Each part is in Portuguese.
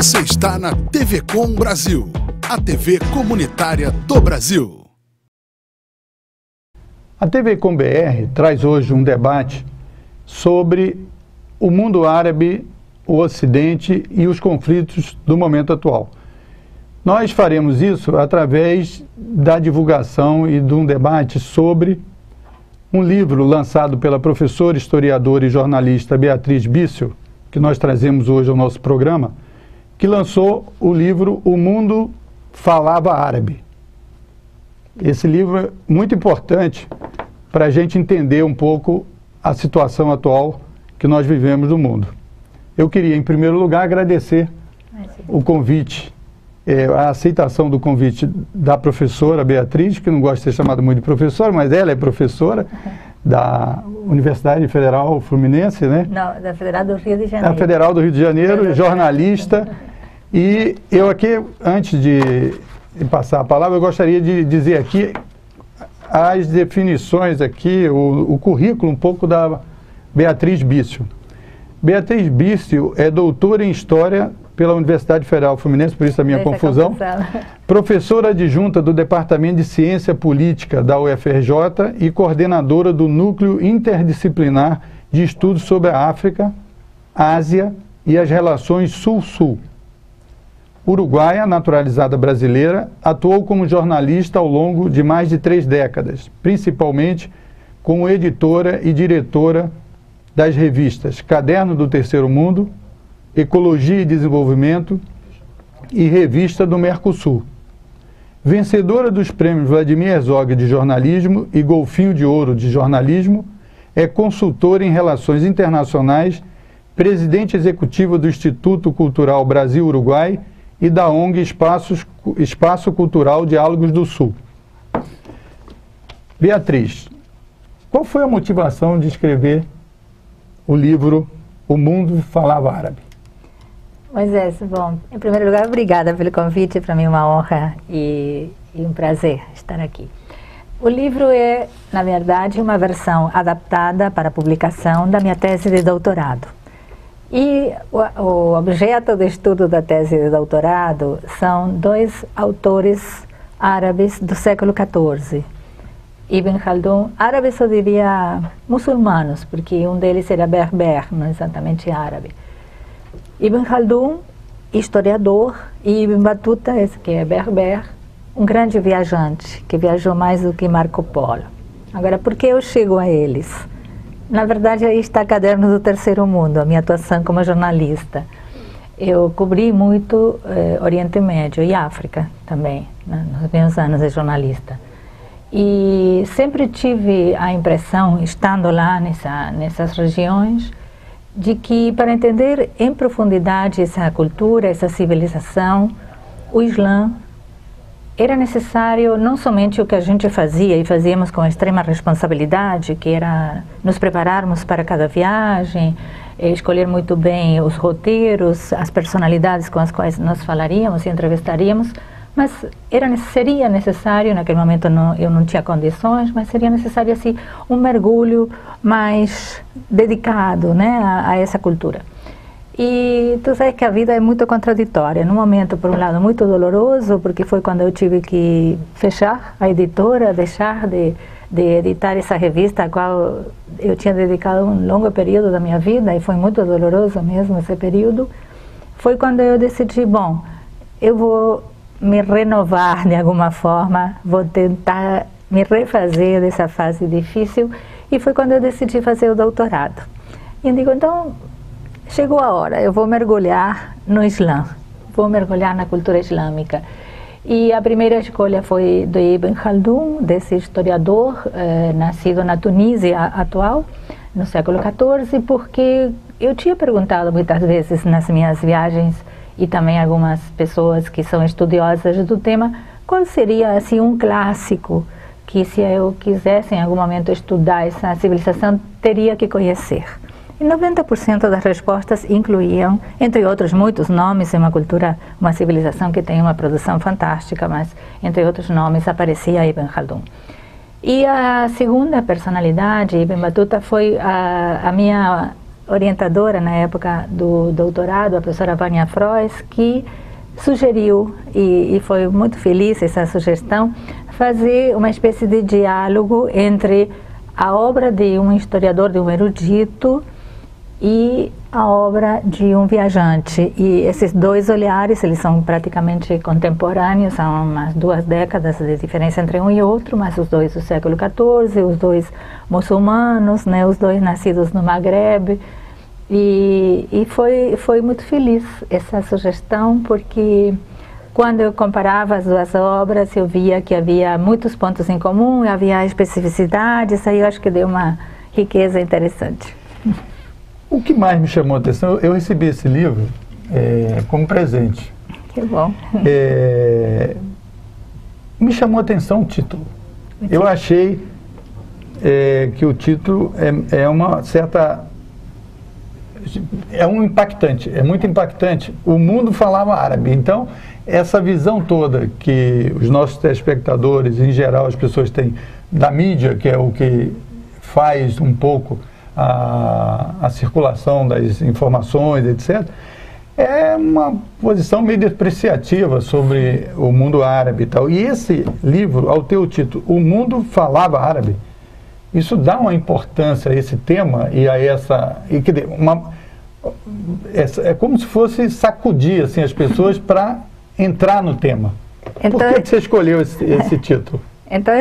Você está na TV Com Brasil, a TV comunitária do Brasil. A TV Com BR traz hoje um debate sobre o mundo árabe, o Ocidente e os conflitos do momento atual. Nós faremos isso através da divulgação e de um debate sobre um livro lançado pela professora, historiadora e jornalista Beatriz Bício, que nós trazemos hoje ao nosso programa, que lançou o livro O Mundo Falava Árabe. Esse livro é muito importante para a gente entender um pouco a situação atual que nós vivemos no mundo. Eu queria, em primeiro lugar, agradecer o convite, a aceitação do convite da professora Beatriz, que não gosta de ser chamada muito de professora, mas ela é professora da Universidade Federal Fluminense, né? Não, da Federal do Rio de Janeiro. Da Federal do Rio de Janeiro, jornalista. E eu aqui, antes de passar a palavra, eu gostaria de dizer aqui as definições aqui, o currículo um pouco da Beatriz Bício. Beatriz Bício é doutora em História pela Universidade Federal Fluminense, por isso a minha confusão. Professora adjunta do Departamento de Ciência Política da UFRJ e coordenadora do Núcleo Interdisciplinar de Estudos sobre a África, Ásia e as Relações Sul-Sul. Uruguaia, naturalizada brasileira, atuou como jornalista ao longo de mais de 3 décadas, principalmente como editora e diretora das revistas Caderno do Terceiro Mundo, Ecologia e Desenvolvimento e Revista do Mercosul. Vencedora dos prêmios Vladimir Herzog de Jornalismo e Golfinho de Ouro de Jornalismo, é consultora em Relações Internacionais, presidente executiva do Instituto Cultural Brasil-Uruguai e da ONG Espaço Cultural Diálogos do Sul. Beatriz, qual foi a motivação de escrever o livro O Mundo Falava Árabe? Moisés, bom, em primeiro lugar, obrigada pelo convite, para mim é uma honra e um prazer estar aqui. O livro é, na verdade, uma versão adaptada para publicação da minha tese de doutorado. E o objeto de estudo da tese de doutorado são 2 autores árabes do século XIV. Ibn Khaldun, árabes eu diria muçulmanos, porque um deles era berber, não exatamente árabe. Ibn Khaldun, historiador, e Ibn Battuta, esse que é berber, um grande viajante, que viajou mais do que Marco Polo. Agora, por que eu chego a eles? Na verdade, aí está Caderno do Terceiro Mundo, a minha atuação como jornalista. Eu cobri muito Oriente Médio e África também, né, nos meus anos de jornalista. E sempre tive a impressão, estando lá nessas regiões, de que para entender em profundidade essa cultura, essa civilização, o Islã, era necessário não somente o que a gente fazia, e fazíamos com extrema responsabilidade, que era nos prepararmos para cada viagem, escolher muito bem os roteiros, as personalidades com as quais nós falaríamos e entrevistaríamos, mas seria necessário, naquele momento eu não tinha condições, mas seria necessário assim, um mergulho mais dedicado, né, a essa cultura. E tu sabes que a vida é muito contraditória. Num momento, por um lado, muito doloroso, porque foi quando eu tive que fechar a editora, deixar de editar essa revista a qual eu tinha dedicado um longo período da minha vida, e foi muito doloroso mesmo esse período. Foi quando eu decidi, bom, eu vou me renovar de alguma forma, vou tentar me refazer dessa fase difícil, e foi quando eu decidi fazer o doutorado. E eu digo, então, chegou a hora, eu vou mergulhar no Islã, vou mergulhar na cultura islâmica. E a primeira escolha foi do Ibn Khaldun, desse historiador, nascido na Tunísia atual, no século XIV, porque eu tinha perguntado muitas vezes nas minhas viagens, e também algumas pessoas que são estudiosas do tema, qual seria assim um clássico que, se eu quisesse em algum momento estudar essa civilização, teria que conhecer. E 90% das respostas incluíam, entre outros muitos nomes, uma cultura, uma civilização que tem uma produção fantástica, mas entre outros nomes aparecia Ibn Khaldun. E a segunda personalidade, Ibn Battuta, foi a minha orientadora na época do doutorado, a professora Vânia Frois, que sugeriu, e foi muito feliz essa sugestão, fazer uma espécie de diálogo entre a obra de um historiador, de um erudito, e a obra de um viajante. E esses dois olhares, eles são praticamente contemporâneos, são umas 2 décadas de diferença entre um e outro, mas os dois do século XIV, os dois muçulmanos, né, os dois nascidos no Maghreb. E foi muito feliz essa sugestão, porque quando eu comparava as duas obras, eu via que havia muitos pontos em comum, havia especificidades, aí eu acho que deu uma riqueza interessante. O que mais me chamou a atenção, eu recebi esse livro como presente. Que bom. Me chamou a atenção o título. Eu achei que o título é uma certa... É muito impactante. O mundo falava árabe, então essa visão toda que os nossos telespectadores, em geral, as pessoas têm da mídia, que é o que faz um pouco a circulação das informações, etc., é uma posição meio depreciativa sobre o mundo árabe e tal. E esse livro, ao ter o título O Mundo Falava Árabe, isso dá uma importância a esse tema e a essa... é como se fosse sacudir assim, as pessoas para entrar no tema. Então, por que você escolheu esse título? Então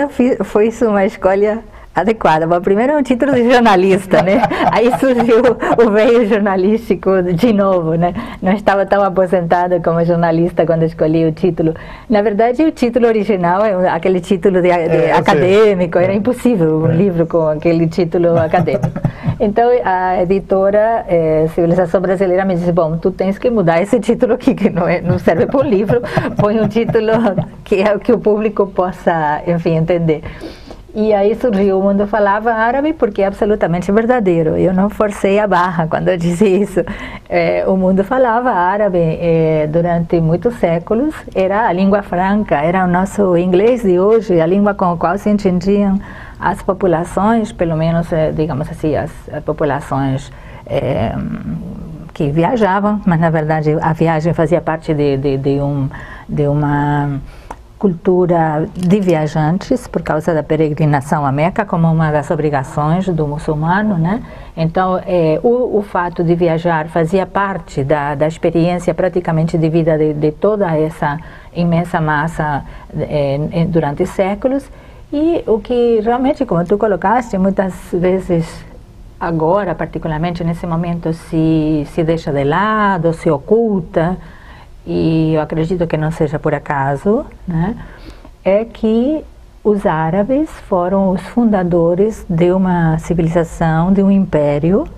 foi uma escolha adequada. Bom, primeiro é um título de jornalista, né? Aí surgiu o veio jornalístico de novo, né? Não estava tão aposentada como jornalista quando escolhi o título. Na verdade, o título original é aquele título de acadêmico, era impossível um livro com aquele título acadêmico. Então, a editora Civilização Brasileira me disse, bom, tu tens que mudar esse título aqui, que não serve para um livro, põe um título que o público possa, enfim, entender. E aí surgiu O Mundo Falava Árabe, porque é absolutamente verdadeiro. Eu não forcei a barra quando eu disse isso. O mundo falava árabe durante muitos séculos. Era a língua franca, era o nosso inglês de hoje, a língua com a qual se entendiam as populações, pelo menos, digamos assim, as populações que viajavam, mas na verdade a viagem fazia parte de uma cultura de viajantes, por causa da peregrinação a Meca, como uma das obrigações do muçulmano, né? Então, o fato de viajar fazia parte da experiência praticamente de vida de toda essa imensa massa durante séculos. E o que realmente, como tu colocaste, muitas vezes agora, particularmente nesse momento, se deixa de lado, se oculta, e eu acredito que não seja por acaso, né? É que os árabes foram os fundadores de uma civilização, de um império,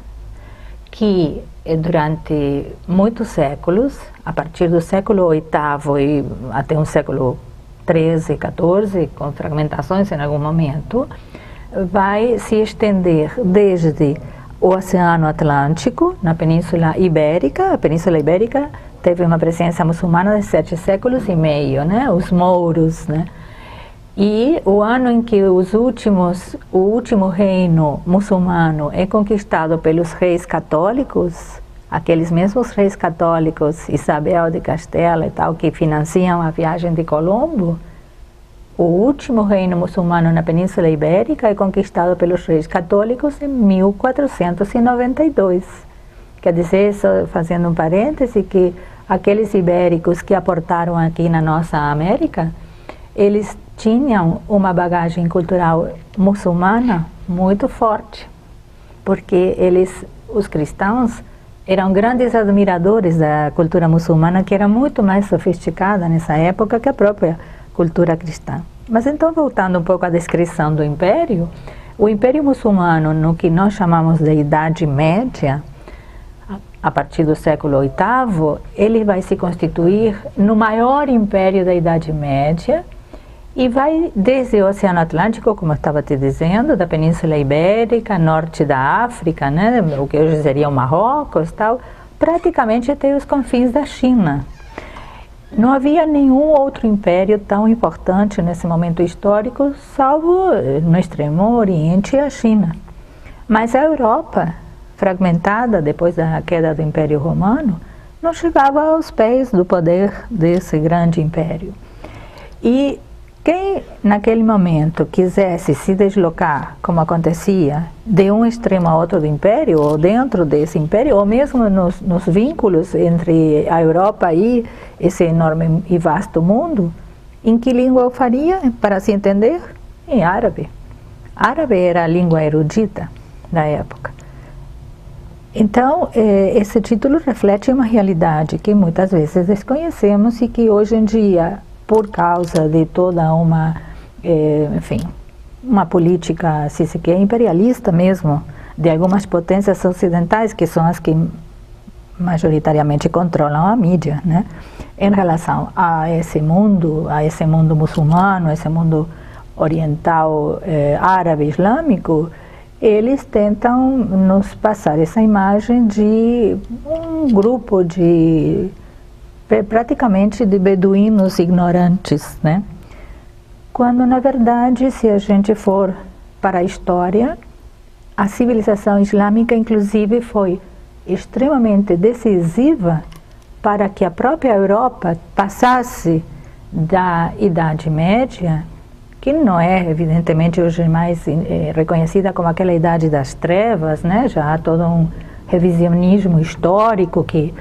que durante muitos séculos, a partir do século VIII e até o século XIII, XIV, com fragmentações em algum momento, vai se estender desde o Oceano Atlântico, na Península Ibérica. A Península Ibérica teve uma presença muçulmana de 7 séculos e meio, né? Os mouros, né? E o ano em que o último reino muçulmano é conquistado pelos reis católicos, aqueles mesmos reis católicos, Isabel de Castela e tal, que financiam a viagem de Colombo, o último reino muçulmano na Península Ibérica é conquistado pelos reis católicos em 1492. Quer dizer, só fazendo um parêntese, que aqueles ibéricos que aportaram aqui na nossa América, eles tinham uma bagagem cultural muçulmana muito forte, porque os cristãos, eram grandes admiradores da cultura muçulmana, que era muito mais sofisticada nessa época que a própria cultura cristã. Mas então, voltando um pouco à descrição do Império, o Império Muçulmano, no que nós chamamos de Idade Média, a partir do século VIII, ele vai se constituir no maior império da Idade Média e vai desde o Oceano Atlântico, como eu estava te dizendo, da Península Ibérica, norte da África, né, o que hoje seria o Marrocos, tal, praticamente até os confins da China. Não havia nenhum outro império tão importante nesse momento histórico, salvo no Extremo Oriente e a China. Mas a Europa fragmentada depois da queda do Império Romano, não chegava aos pés do poder desse grande império. E quem naquele momento quisesse se deslocar, como acontecia, de um extremo a outro do império, ou dentro desse império, ou mesmo nos vínculos entre a Europa e esse enorme e vasto mundo, em que língua o faria, para se entender? Em árabe. Árabe era a língua erudita da época. Então, esse título reflete uma realidade que muitas vezes desconhecemos e que hoje em dia, por causa de toda uma, enfim, uma política, se se quer, imperialista mesmo, de algumas potências ocidentais, que são as que majoritariamente controlam a mídia, né? Em relação a esse mundo muçulmano, esse mundo oriental, árabe, islâmico, eles tentam nos passar essa imagem de um grupo de praticamente de beduínos ignorantes, né? Quando na verdade, se a gente for para a história, a civilização islâmica inclusive foi extremamente decisiva para que a própria Europa passasse da Idade Média, que não é evidentemente hoje mais reconhecida como aquela Idade das Trevas, né? Já há todo um revisionismo histórico que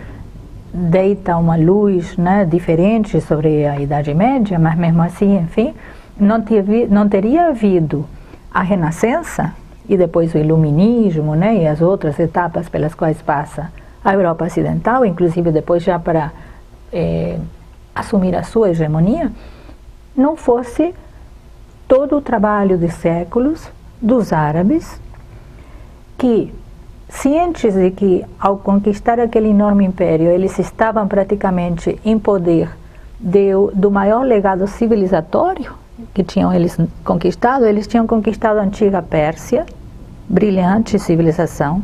deita uma luz, né, diferente sobre a Idade Média, mas mesmo assim, enfim, não teria havido a Renascença e depois o Iluminismo, né, e as outras etapas pelas quais passa a Europa Ocidental, inclusive depois já para assumir a sua hegemonia, não fosse todo o trabalho de séculos dos árabes que, cientes de que, ao conquistar aquele enorme império, eles estavam praticamente em poder do maior legado civilizatório que tinham eles tinham conquistado a antiga Pérsia, brilhante civilização,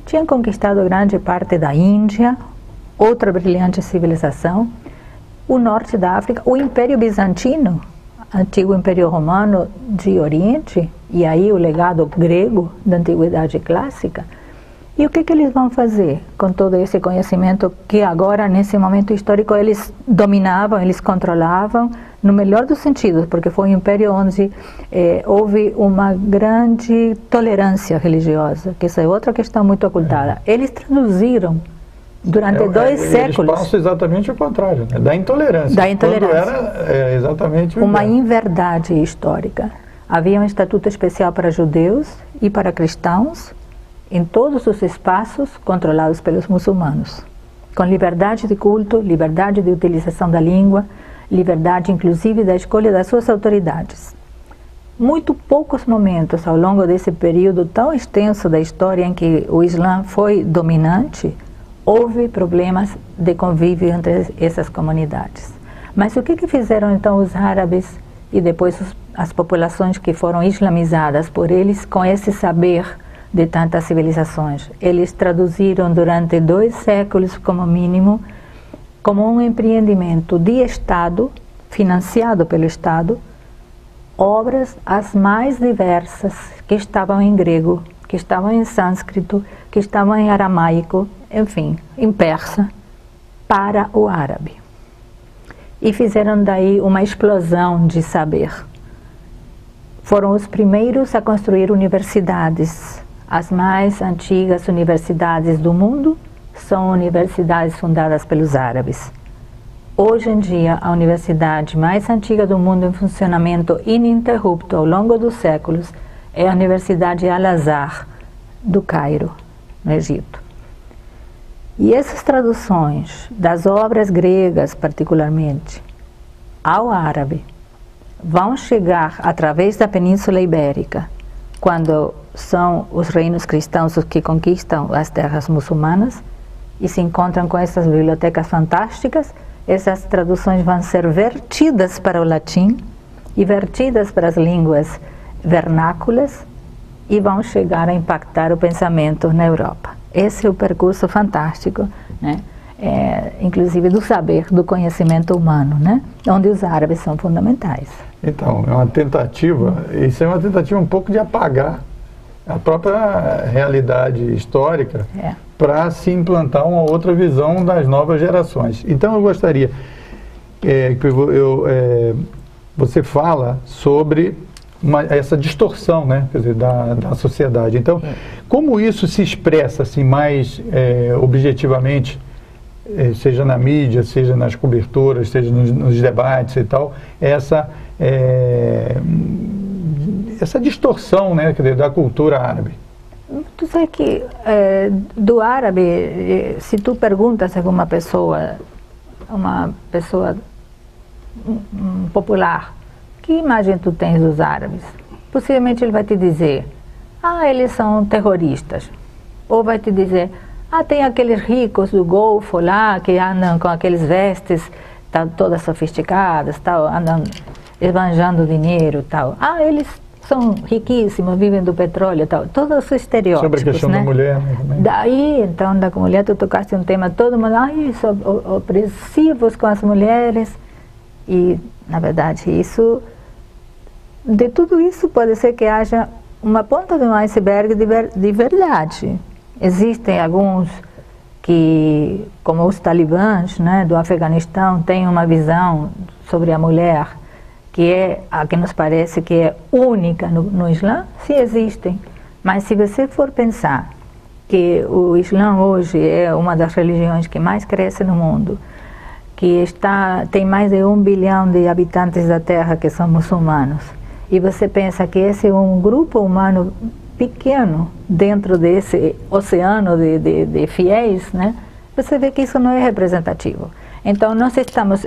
tinham conquistado grande parte da Índia, outra brilhante civilização, o norte da África, o Império Bizantino, antigo Império Romano de Oriente, e aí o legado grego da Antiguidade Clássica. E o que eles vão fazer com todo esse conhecimento que agora, nesse momento histórico, eles dominavam, eles controlavam, no melhor dos sentidos, porque foi um império onde houve uma grande tolerância religiosa, que essa é outra questão muito ocultada. Eles traduziram durante 2 séculos. Eles passam exatamente o contrário, né? Da intolerância. Da intolerância. Quando era exatamente uma inverdade histórica. Havia um estatuto especial para judeus e para cristãos, em todos os espaços controlados pelos muçulmanos, com liberdade de culto, liberdade de utilização da língua, liberdade inclusive da escolha das suas autoridades. Muito poucos momentos ao longo desse período tão extenso da história em que o Islã foi dominante, houve problemas de convívio entre essas comunidades. Mas o que fizeram então os árabes e depois as populações que foram islamizadas por eles com esse saber de tantas civilizações? Eles traduziram durante 2 séculos, como mínimo, como um empreendimento de Estado, financiado pelo Estado, obras as mais diversas que estavam em grego, que estavam em sânscrito, que estavam em aramaico, enfim, em persa, para o árabe. E fizeram daí uma explosão de saber. Foram os primeiros a construir universidades. As mais antigas universidades do mundo são universidades fundadas pelos árabes. Hoje em dia, a universidade mais antiga do mundo em funcionamento ininterrupto ao longo dos séculos é a Universidade Al-Azhar, do Cairo, no Egito. E essas traduções das obras gregas, particularmente, ao árabe, vão chegar através da Península Ibérica, quando são os reinos cristãos os que conquistam as terras muçulmanas e se encontram com essas bibliotecas fantásticas. Essas traduções vão ser vertidas para o latim e vertidas para as línguas vernáculas e vão chegar a impactar o pensamento na Europa. Esse é o percurso fantástico, né? Inclusive do saber, do conhecimento humano, né? Onde os árabes são fundamentais. Então, é uma tentativa, isso é uma tentativa um pouco de apagar a própria realidade histórica para se implantar uma outra visão das novas gerações. Então eu gostaria que você fala sobre essa distorção, né, quer dizer, da sociedade. Então, como isso se expressa assim, mais objetivamente, seja na mídia, seja nas coberturas, seja nos debates e tal, essa distorção, né, quer dizer, da cultura árabe? Tu sabe que do árabe, se tu perguntas a uma pessoa popular, que imagem tu tens dos árabes? Possivelmente ele vai te dizer, eles são terroristas. Ou vai te dizer, tem aqueles ricos do Golfo lá, que andam com aqueles vestes todas sofisticadas, tal, andam esbanjando dinheiro, tal. Eles são riquíssimos, vivem do petróleo, tal. Todos os estereótipos, sobre a questão da mulher, né, também. Daí, então, da mulher, tu tocaste um tema, todo mundo, são opressivos com as mulheres. E, na verdade, de tudo isso pode ser que haja uma ponta de um iceberg de verdade. Existem alguns que, como os talibãs, né, do Afeganistão, têm uma visão sobre a mulher que é a que nos parece que é única no Islã. Sim, existem. Mas se você for pensar que o Islã hoje é uma das religiões que mais cresce no mundo, que tem mais de 1 bilhão de habitantes da Terra que são muçulmanos, e você pensa que esse é um grupo humano pequeno dentro desse oceano de fiéis, né? Você vê que isso não é representativo. Então nós estamos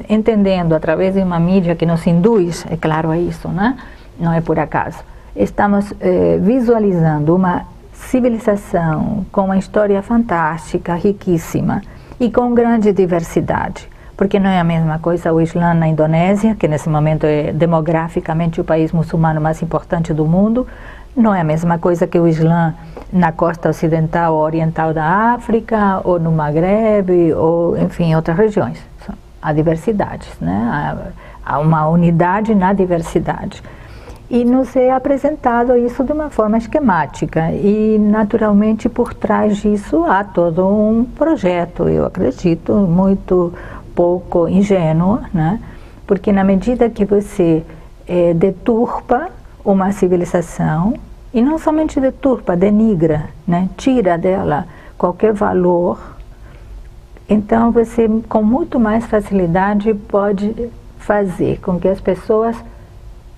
entendendo através de uma mídia que nos induz, é claro, a isso, né? Não é por acaso. Estamos visualizando uma civilização com uma história fantástica, riquíssima e com grande diversidade. Porque não é a mesma coisa o Islã na Indonésia, que nesse momento é demograficamente o país muçulmano mais importante do mundo. Não é a mesma coisa que o Islã na costa ocidental ou oriental da África, ou no Maghreb, ou, enfim, em outras regiões. Há diversidades, né? Há uma unidade na diversidade. E nos é apresentado isso de uma forma esquemática. E, naturalmente, por trás disso há todo um projeto, eu acredito, muito pouco ingênuo, né? Porque na medida que você deturpa uma civilização, e não somente deturpa, denigra, né? Tira dela qualquer valor, então você com muito mais facilidade pode fazer com que as pessoas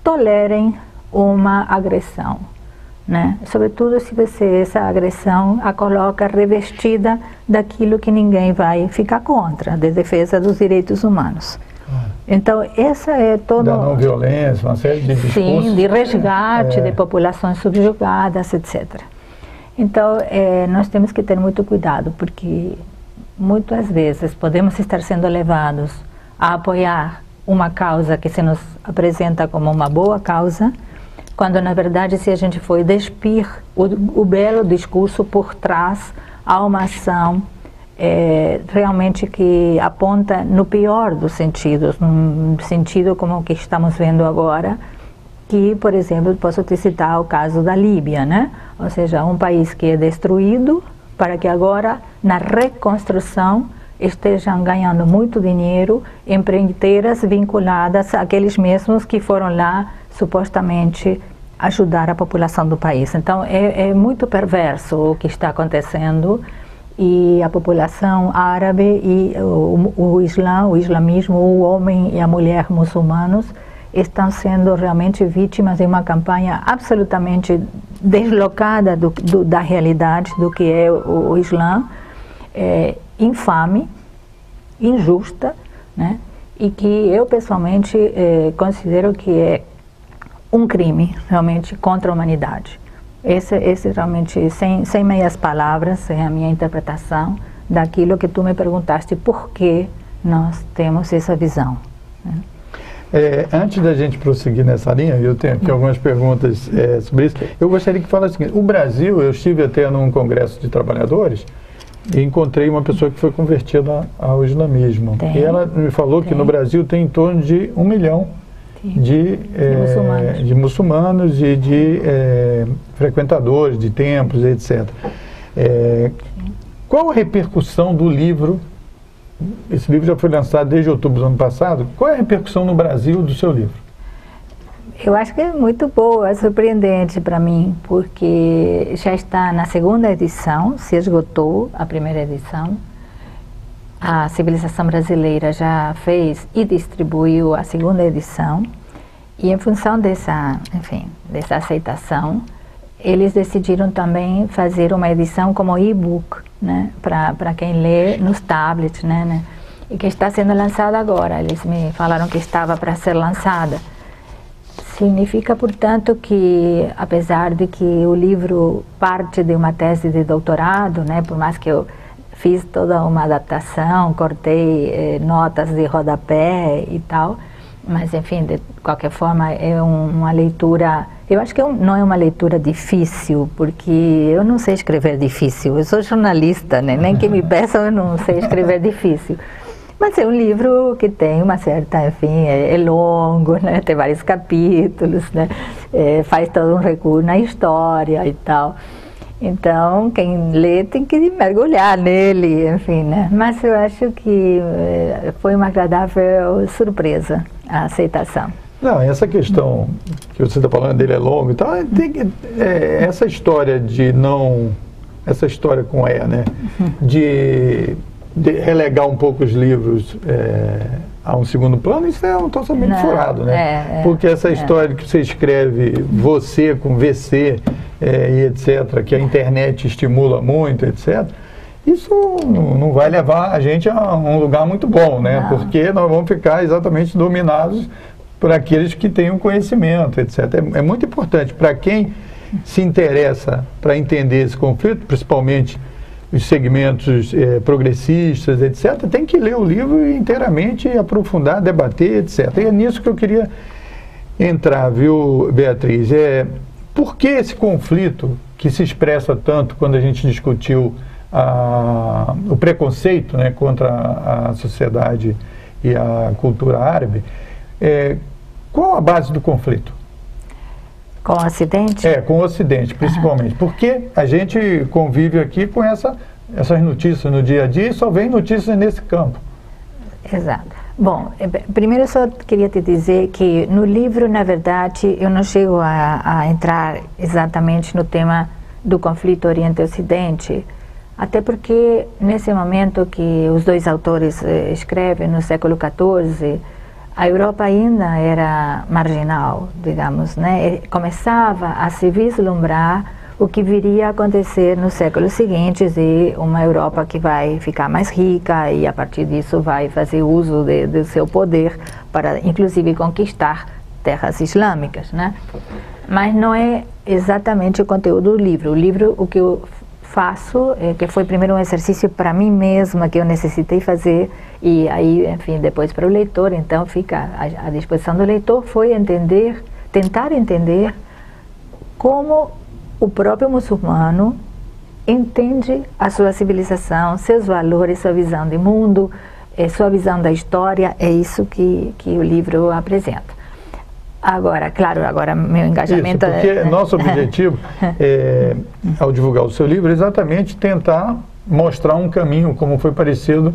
tolerem uma agressão, né? Sobretudo se você essa agressão a coloca revestida daquilo que ninguém vai ficar contra, de defesa dos direitos humanos. Então, essa é toda... Da não violência, uma série de discursos. Sim, de resgate de populações subjugadas, etc. Então, nós temos que ter muito cuidado, porque muitas vezes podemos estar sendo levados a apoiar uma causa que se nos apresenta como uma boa causa, quando, na verdade, se a gente for despir o belo discurso por trás, há uma ação realmente que aponta no pior dos sentidos, num sentido como o que estamos vendo agora, que, por exemplo, posso te citar o caso da Líbia, né? Ou seja, um país que é destruído para que agora, na reconstrução, estejam ganhando muito dinheiro, empreiteiras vinculadas àqueles mesmos que foram lá, supostamente, ajudar a população do país. Então, é muito perverso o que está acontecendo. E a população árabe e o Islã, o islamismo, o homem e a mulher muçulmanos estão sendo realmente vítimas de uma campanha absolutamente deslocada da realidade do que é o Islã, infame, injusta, né? E que eu pessoalmente considero que é um crime realmente contra a humanidade. Esse realmente, sem meias palavras, é a minha interpretação daquilo que tu me perguntaste, por que nós temos essa visão, né? Antes da gente prosseguir nessa linha, eu tenho aqui algumas perguntas sobre isso. Eu gostaria que falasse o seguinte: o Brasil, eu estive até num congresso de trabalhadores e encontrei uma pessoa que foi convertida ao islamismo. E ela me falou que no Brasil tem em torno de 1 milhão de muçulmanos e de frequentadores de templos, etc. Qual a repercussão do livro? Esse livro já foi lançado desde outubro do ano passado. Qual é a repercussão no Brasil do seu livro? Eu acho que é muito boa, é surpreendente para mim, porque já está na segunda edição, se esgotou a primeira edição. A Civilização Brasileira já fez e distribuiu a segunda edição. E em função dessa aceitação, eles decidiram também fazer uma edição como e-book, né, para quem lê nos tablets, né, e que está sendo lançada agora. Eles me falaram que estava para ser lançada. Significa, portanto, que apesar de que o livro parte de uma tese de doutorado, né, por mais que eu fiz toda uma adaptação, cortei notas de rodapé e tal, mas enfim, de qualquer forma é uma leitura, eu acho que não é uma leitura difícil, porque eu não sei escrever difícil, eu sou jornalista, né? Nem que me peçam, eu não sei escrever difícil. Mas é um livro que tem uma certa, enfim, é longo, né? Tem vários capítulos, né? Faz todo um recuo na história e tal. Então, quem lê tem que mergulhar nele, enfim, né? Mas eu acho que foi uma agradável surpresa a aceitação. Não, essa questão que você está falando dele é longo e tal, essa história essa história com né? De relegar um pouco os livros a um segundo plano, isso é um totalmente furado, né? Porque essa história que você escreve, você com VC e etc., que a internet estimula muito, etc., isso não vai levar a gente a um lugar muito bom, né? Não. Porque nós vamos ficar exatamente dominados por aqueles que têm o conhecimento, etc. É muito importante para quem se interessa para entender esse conflito, principalmente os segmentos progressistas, etc., tem que ler o livro inteiramente, aprofundar, debater, etc. E é nisso que eu queria entrar, viu, Beatriz? Por que esse conflito que se expressa tanto quando a gente discutiu o preconceito, né, contra a sociedade e a cultura árabe, qual a base do conflito? Com o Ocidente? Com o Ocidente, principalmente. Porque a gente convive aqui com essas notícias no dia a dia e só vem notícias nesse campo. Exato. Bom, primeiro eu só queria te dizer que no livro, na verdade, eu não chego a entrar exatamente no tema do conflito Oriente-Ocidente, até porque nesse momento que os dois autores escrevem, no século XIV, a Europa ainda era marginal, digamos, né? Começava a se vislumbrar o que viria a acontecer nos séculos seguintes e uma Europa que vai ficar mais rica e a partir disso vai fazer uso do seu poder para, inclusive, conquistar terras islâmicas, né? Mas não é exatamente o conteúdo do livro. O livro, o que eu faço, que foi primeiro um exercício para mim mesma, que eu necessitei fazer, e aí, enfim, depois para o leitor, então fica à disposição do leitor, foi tentar entender como o próprio muçulmano entende a sua civilização, seus valores, sua visão de mundo, sua visão da história, é isso que o livro apresenta. Agora, claro, meu engajamento... Isso, porque nosso objetivo, ao divulgar o seu livro, é exatamente tentar mostrar um caminho, como foi parecido,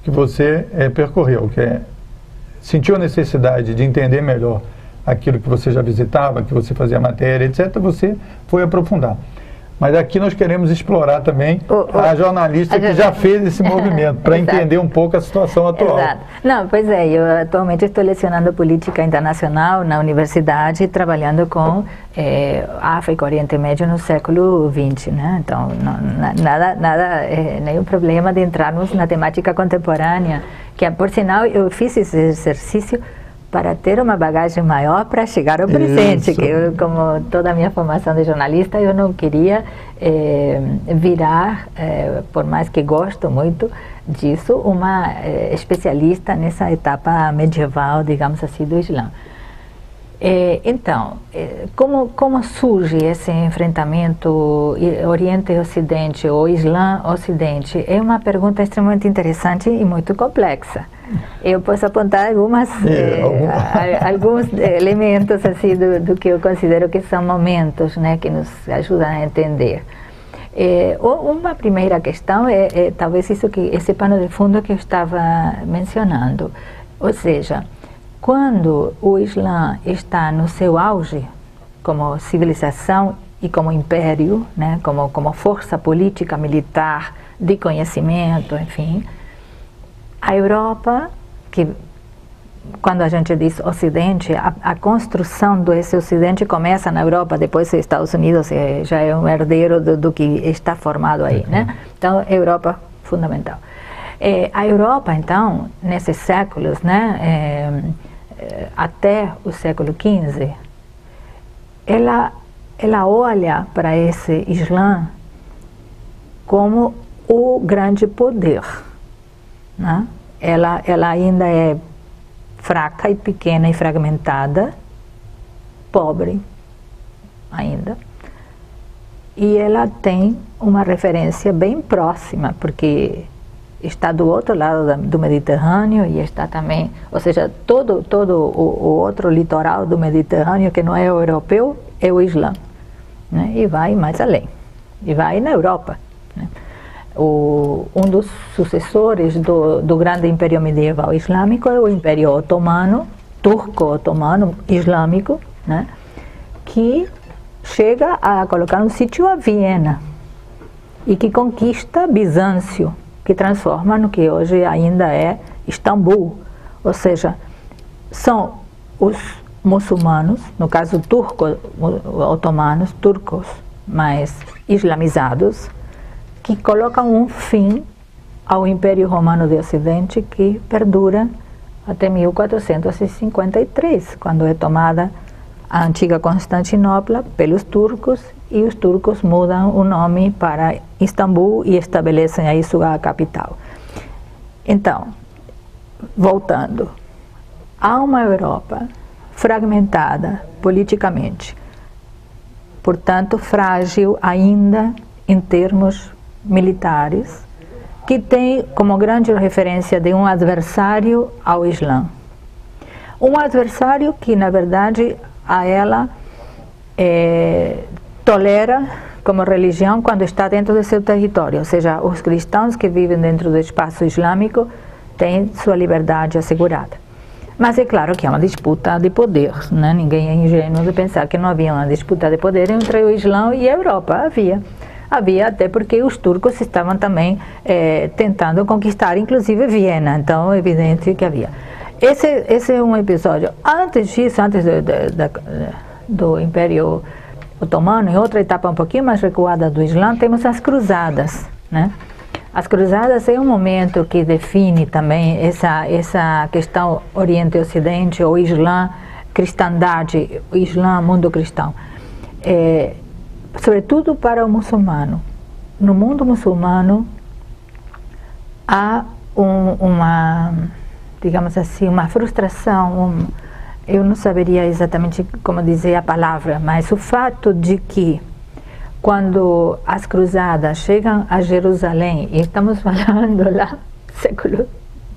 que você percorreu, que sentiu a necessidade de entender melhor aquilo que você já visitava, que você fazia matéria, etc., você foi aprofundar. Mas aqui nós queremos explorar também a jornalista que já fez esse movimento, para entender um pouco a situação atual. Exato. Não, pois eu atualmente estou lecionando política internacional na universidade, trabalhando com África, Oriente Médio no século XX, né? Então, nenhum problema de entrarmos na temática contemporânea, que por sinal eu fiz esse exercício para ter uma bagagem maior para chegar ao presente, isso. Que eu, como toda a minha formação de jornalista, eu não queria virar, por mais que gosto muito disso, uma especialista nessa etapa medieval, digamos assim, do Islã. Então, como surge esse enfrentamento Oriente e Ocidente ou Islã-Ocidente? É uma pergunta extremamente interessante e muito complexa. Eu posso apontar alguns elementos assim do que eu considero que são momentos, né, que nos ajudam a entender. Uma primeira questão é talvez esse pano de fundo que eu estava mencionando. Ou seja, quando o Islã está no seu auge como civilização e como império, né, como força política, militar, de conhecimento, enfim, a Europa, que quando a gente diz Ocidente, a construção desse Ocidente começa na Europa, depois os Estados Unidos já é um herdeiro do que está formado aí, né? Então, Europa fundamental. A Europa, então, nesses séculos, né, até o século XV, ela olha para esse Islã como o grande poder, né? Ela ainda é fraca e pequena e fragmentada, pobre ainda, e ela tem uma referência bem próxima, porque está do outro lado do Mediterrâneo e está também, ou seja, todo o outro litoral do Mediterrâneo que não é europeu é o Islã, né? E vai mais além, e vai na Europa, né? Um dos sucessores do grande império medieval islâmico é o Império Otomano, turco-otomano islâmico, né, que chega a colocar um sítio a Viena e que conquista Bizâncio, que transforma no que hoje ainda é Istambul. Ou seja, são os muçulmanos, no caso turco-otomanos, turcos mais islamizados, que colocam um fim ao Império Romano de Ocidente, que perdura até 1453, quando é tomada a antiga Constantinopla pelos turcos, e os turcos mudam o nome para Istambul e estabelecem aí sua capital. Então, voltando, há uma Europa fragmentada politicamente, portanto frágil ainda em termos militares, que tem como grande referência de um adversário ao Islã. Um adversário que, na verdade, a ela tolera como religião quando está dentro de seu território, ou seja, os cristãos que vivem dentro do espaço islâmico têm sua liberdade assegurada. Mas é claro que é uma disputa de poder, né? Ninguém é ingênuo de pensar que não havia uma disputa de poder entre o Islã e a Europa. Havia até porque os turcos estavam também tentando conquistar, inclusive, Viena, então é evidente que havia. Esse é um episódio. Antes disso, antes do Império Otomano, em outra etapa um pouquinho mais recuada do Islã, temos as Cruzadas, né? As Cruzadas é um momento que define também essa questão Oriente e Ocidente, ou Islã, cristandade, o Islã, mundo cristão. Sobretudo para o muçulmano. No mundo muçulmano há digamos assim, uma frustração, eu não saberia exatamente como dizer a palavra, mas o fato de que quando as cruzadas chegam a Jerusalém, e estamos falando lá, século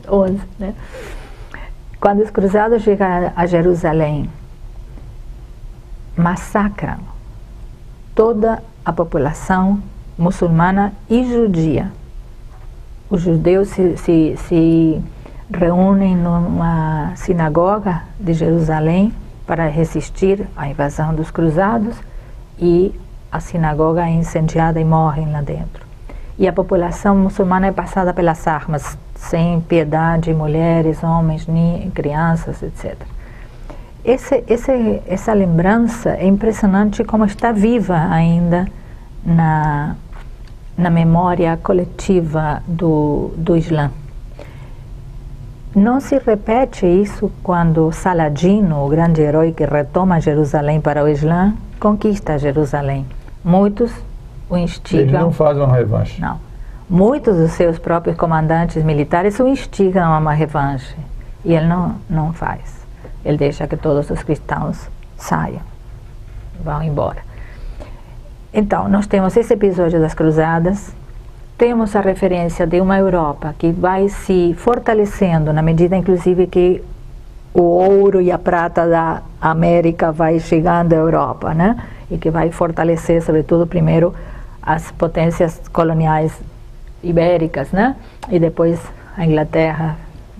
XI, né? Quando os cruzados chegam a Jerusalém, massacram toda a população muçulmana e judia. Os judeus se reúnem numa sinagoga de Jerusalém para resistir à invasão dos cruzados, e a sinagoga é incendiada e morrem lá dentro. E a população muçulmana é passada pelas armas, sem piedade, mulheres, homens, crianças, etc. Essa lembrança é impressionante como está viva ainda na memória coletiva do Islã. Não se repete isso quando Saladino, o grande herói que retoma Jerusalém para o Islã, conquista Jerusalém. Muitos o instigam. Ele não faz uma revanche. Não. Muitos dos seus próprios comandantes militares o instigam a uma revanche. E ele não faz. Ele deixa que todos os cristãos saiam, vão embora. Então, nós temos esse episódio das Cruzadas, temos a referência de uma Europa que vai se fortalecendo na medida, inclusive, que o ouro e a prata da América vai chegando à Europa, né? E que vai fortalecer, sobretudo, primeiro, as potências coloniais ibéricas, né? E depois a Inglaterra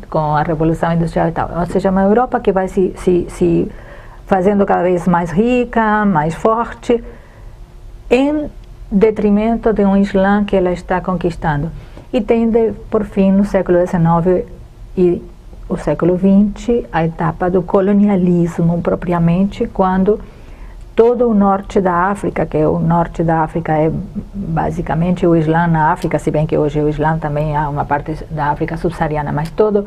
com a Revolução Industrial e tal. Ou seja, uma Europa que vai se fazendo cada vez mais rica, mais forte, em detrimento de um Islã que ela está conquistando. E tem, por fim, no século XIX e o século XX, a etapa do colonialismo propriamente, quando todo o norte da África, que o norte da África é basicamente o Islã na África, se bem que hoje o Islã também há uma parte da África subsaariana, mas todo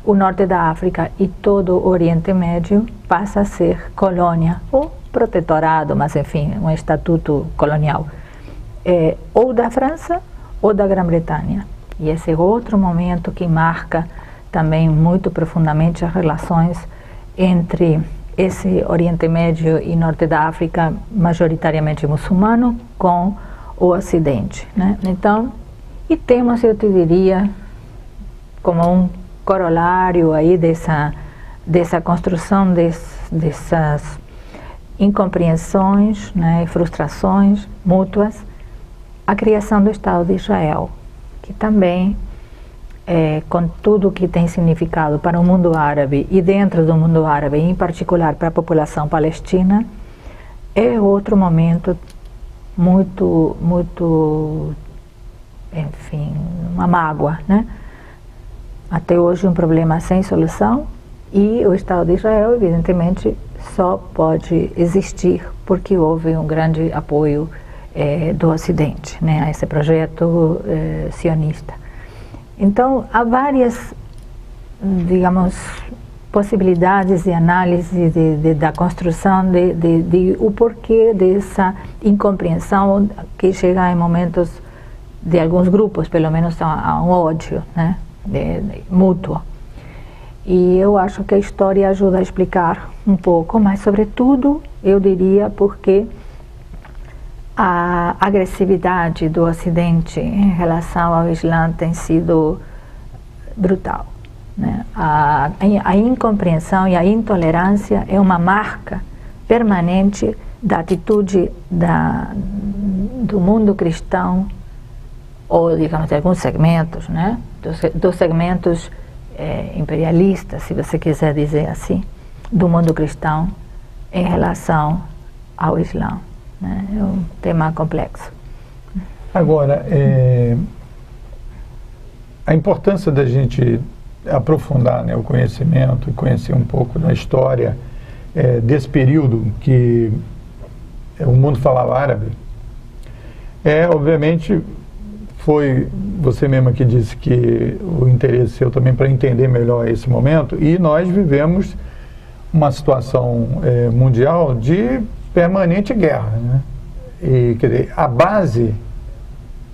o norte da África e todo o Oriente Médio passa a ser colônia, ou protetorado, mas enfim, um estatuto colonial, ou da França ou da Grã-Bretanha. E esse é outro momento que marca também muito profundamente as relações entre esse Oriente Médio e Norte da África, majoritariamente muçulmano, com o Ocidente, né? Então, e temos, eu te diria, como um corolário aí dessa construção dessas incompreensões, né, e frustrações mútuas, a criação do Estado de Israel, que também, com tudo o que tem significado para o mundo árabe e dentro do mundo árabe, em particular para a população palestina, é outro momento muito, muito, enfim, uma mágoa, né? Até hoje um problema sem solução, e o Estado de Israel, evidentemente, só pode existir porque houve um grande apoio do Ocidente, né, a esse projeto sionista. Então, há várias, digamos, possibilidades de análise da construção de o porquê dessa incompreensão que chega em momentos de alguns grupos, pelo menos a um ódio, né, mútuo. E eu acho que a história ajuda a explicar um pouco, mas sobretudo, eu diria, porque a agressividade do Ocidente em relação ao Islã tem sido brutal, né? A incompreensão e a intolerância é uma marca permanente da atitude do mundo cristão, ou, digamos, de alguns segmentos, né? Dos segmentos imperialistas, se você quiser dizer assim, do mundo cristão em relação ao Islã. É um tema complexo. Agora, a importância da gente aprofundar, né, o conhecimento e conhecer um pouco da história desse período que o mundo falava árabe, obviamente, foi você mesma que disse que o interesse seu também para entender melhor esse momento, e nós vivemos uma situação mundial de permanente guerra, né? E, quer dizer, a base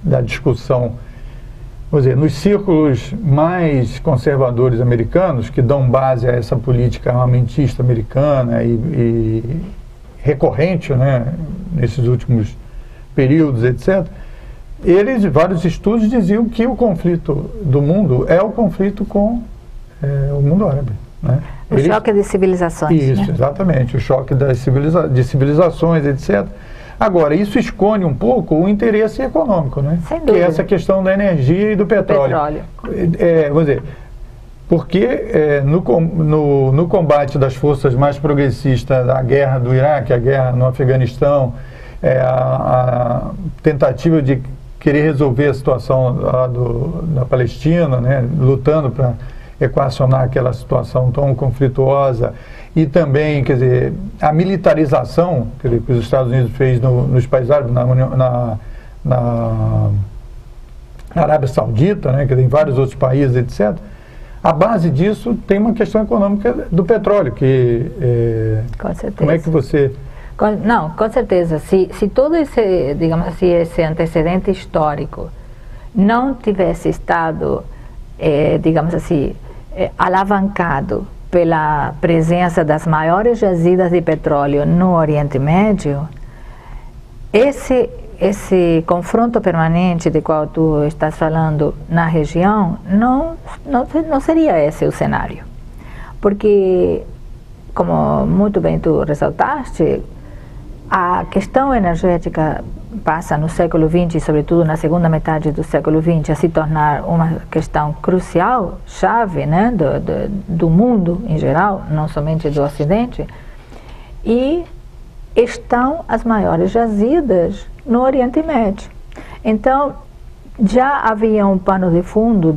da discussão, vamos dizer, nos círculos mais conservadores americanos, que dão base a essa política armamentista americana e recorrente, né, nesses últimos períodos, etc., vários estudos diziam que o conflito do mundo é o conflito com o mundo árabe, né? O choque de civilizações. Isso, né? Exatamente, o choque de civilizações, etc. Agora, isso esconde um pouco o interesse econômico, né? Sem dúvida. Que é essa questão da energia e do petróleo. Vamos dizer, porque no combate das forças mais progressistas, da guerra do Iraque, a guerra no Afeganistão, a tentativa de querer resolver a situação da Palestina, né? Lutando para equacionar aquela situação tão conflituosa, e também, quer dizer, a militarização, quer dizer, que os Estados Unidos fez nos países árabes, na Arábia Saudita, né, quer dizer, em vários outros países, etc. A base disso tem uma questão econômica do petróleo, que com certeza. Como é que você... Não, com certeza. Se todo esse, digamos assim, esse antecedente histórico não tivesse estado, digamos assim, alavancado pela presença das maiores jazidas de petróleo no Oriente Médio, esse esse confronto permanente de qual tu estás falando na região, não seria esse o cenário. Porque, como muito bem tu ressaltaste, a questão energética passa no século XX, e sobretudo na segunda metade do século XX, a se tornar uma questão crucial, chave, né, do mundo em geral, não somente do Ocidente, e estão as maiores jazidas no Oriente Médio. Então, já havia um pano de fundo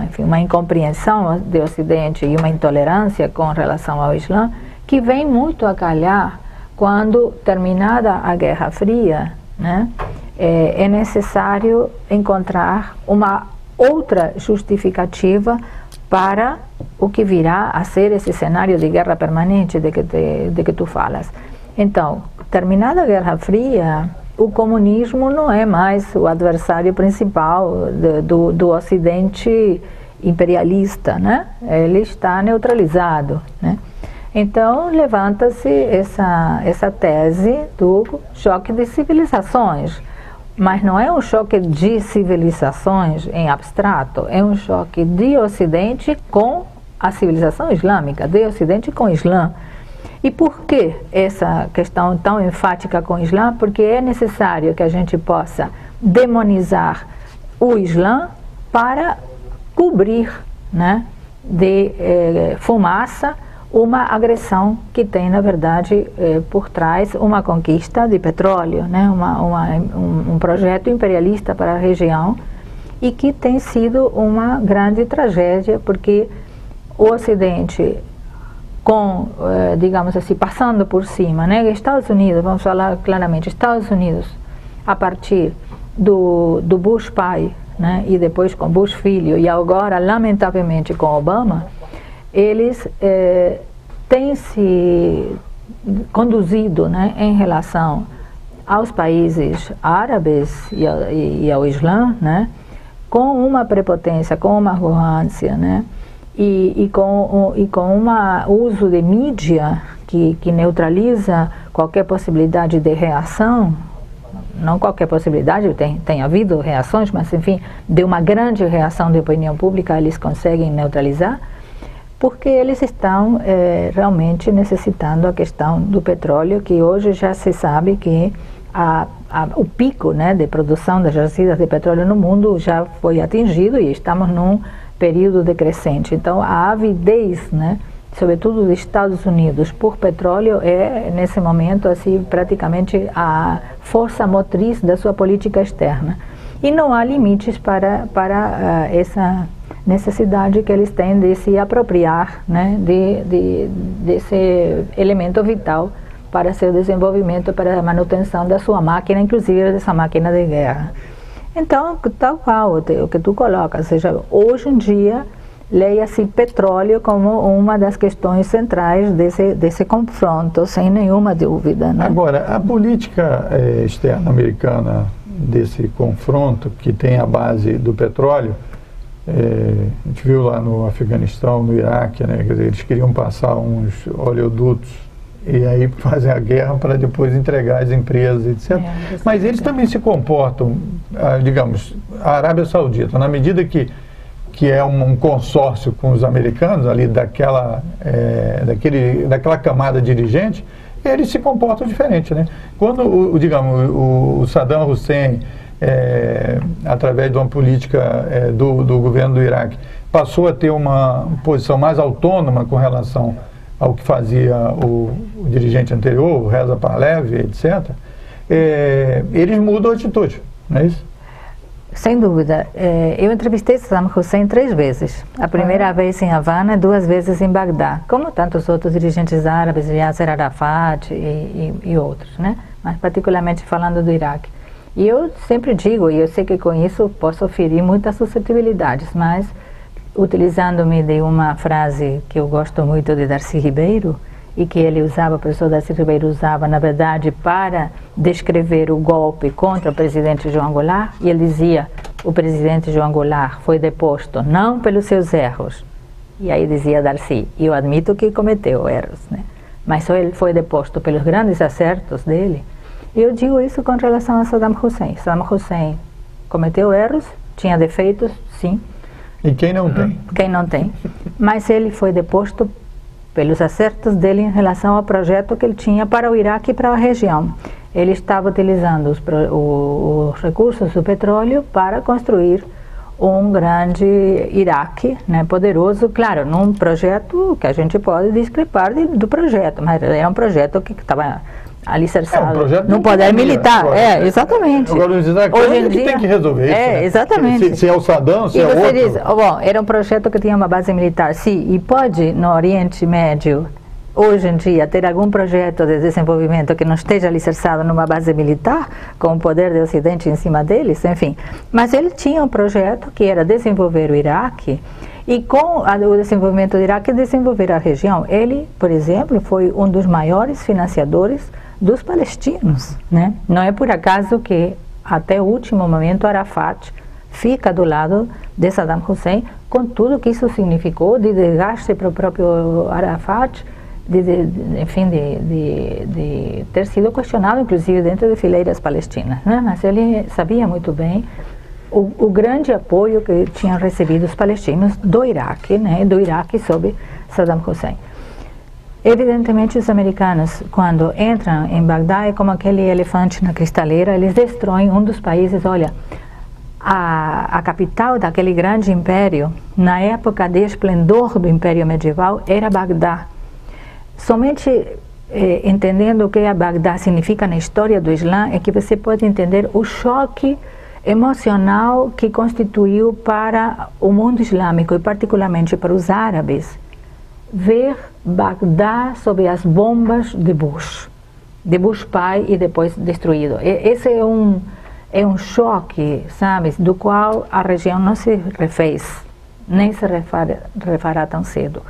enfim, uma incompreensão do Ocidente e uma intolerância com relação ao Islã, que vem muito a calhar quando, terminada a Guerra Fria, né, é necessário encontrar uma outra justificativa para o que virá a ser esse cenário de guerra permanente de que tu falas. Então, terminada a Guerra Fria, o comunismo não é mais o adversário principal do Ocidente imperialista, né? Ele está neutralizado, né? Então, levanta-se essa tese do choque de civilizações. Mas não é um choque de civilizações em abstrato, é um choque de Ocidente com a civilização islâmica, de Ocidente com o Islã. E por que essa questão tão enfática com o Islã? Porque é necessário que a gente possa demonizar o Islã para cobrir, né, de fumaça uma agressão que tem, na verdade, por trás uma conquista de petróleo, né? Um projeto imperialista para a região, e que tem sido uma grande tragédia, porque o Ocidente, digamos assim, passando por cima, né? Estados Unidos, vamos falar claramente, Estados Unidos, a partir do Bush pai, né? E depois com Bush filho, e agora, lamentavelmente, com Obama, eles têm se conduzido, né, em relação aos países árabes e ao Islã, né, com uma prepotência, com uma arrogância, né, e com um uso de mídia que neutraliza qualquer possibilidade de reação. Não qualquer possibilidade, tem havido reações, mas enfim, de uma grande reação de opinião pública eles conseguem neutralizar, porque eles estão realmente necessitando a questão do petróleo, que hoje já se sabe que o pico, né, de produção das jazidas de petróleo no mundo já foi atingido e estamos num período decrescente. Então, a avidez, né, sobretudo dos Estados Unidos, por petróleo é, nesse momento, assim, praticamente a força motriz da sua política externa. E não há limites para essa necessidade que eles têm de se apropriar, né, desse elemento vital para seu desenvolvimento, para a manutenção da sua máquina, inclusive dessa máquina de guerra. Então, tal qual o que tu colocas, ou seja, hoje em dia, leia-se petróleo como uma das questões centrais desse confronto, sem nenhuma dúvida, né? Agora, a política externa americana desse confronto, que tem a base do petróleo, a gente viu lá no Afeganistão, no Iraque, né, quer dizer, eles queriam passar uns oleodutos e aí fazem a guerra para depois entregar as empresas, etc. Mas eles também se comportam, digamos, a Arábia Saudita, na medida que é um consórcio com os americanos, ali daquela camada dirigente, eles se comportam diferente, né? Quando, digamos, o Saddam Hussein, através de uma política do governo do Iraque, passou a ter uma posição mais autônoma com relação ao que fazia o dirigente anterior, o Reza Pahlavi, etc., eles mudam a atitude, não é isso? Sem dúvida. Eu entrevistei Saddam Hussein 3 vezes. A primeira vez em Havana, 2 vezes em Bagdá, como tantos outros dirigentes árabes, Yasser Arafat e outros, né? Mas particularmente falando do Iraque. E eu sempre digo, e eu sei que com isso posso ferir muitas suscetibilidades, mas utilizando-me de uma frase que eu gosto muito de Darcy Ribeiro, e que ele usava, o professor Darcy Ribeiro usava, na verdade, para descrever o golpe contra o presidente João Goulart, e ele dizia: o presidente João Goulart foi deposto não pelos seus erros, e aí dizia Darcy, e eu admito que cometeu erros, né? Mas só ele foi deposto pelos grandes acertos dele. Eu digo isso com relação a Saddam Hussein. Saddam Hussein cometeu erros, tinha defeitos, sim. E quem não tem? Quem não tem. Mas ele foi deposto pelos acertos dele em relação ao projeto que ele tinha para o Iraque e para a região. Ele estava utilizando os recursos do petróleo para construir um grande Iraque, né, poderoso, claro, num projeto que a gente pode discrepar do projeto, mas era um projeto que estava alicerçado no poder militar. Exatamente. Agora, hoje em dia tem que resolver isso, né? Exatamente. Se é o Saddam, se é outro. Diz, bom, era um projeto que tinha uma base militar, sim, e pode no Oriente Médio hoje em dia ter algum projeto de desenvolvimento que não esteja alicerçado numa base militar, com o poder do Ocidente em cima deles, enfim. Mas ele tinha um projeto que era desenvolver o Iraque, e com o desenvolvimento do Iraque, desenvolver a região. Ele, por exemplo, foi um dos maiores financiadores dos palestinos, né? Não é por acaso que, até o último momento, Arafat fica do lado de Saddam Hussein, com tudo que isso significou de desgaste para o próprio Arafat, enfim, de ter sido questionado, inclusive, dentro de fileiras palestinas, né? Mas ele sabia muito bem o grande apoio que tinham recebido os palestinos do Iraque, né? Do Iraque sob Saddam Hussein. Evidentemente, os americanos, quando entram em Bagdá, é como aquele elefante na cristaleira, eles destroem um dos países. Olha, a capital daquele grande império, na época de esplendor do Império Medieval, era Bagdá. Somente entendendo o que a Bagdá significa na história do Islã é que você pode entender o choque emocional que constituiu para o mundo islâmico e particularmente para os árabes ver Bagdá sob as bombas de Bush pai e depois destruído. Esse é um choque, sabe, do qual a região não se refez, nem se refará tão cedo.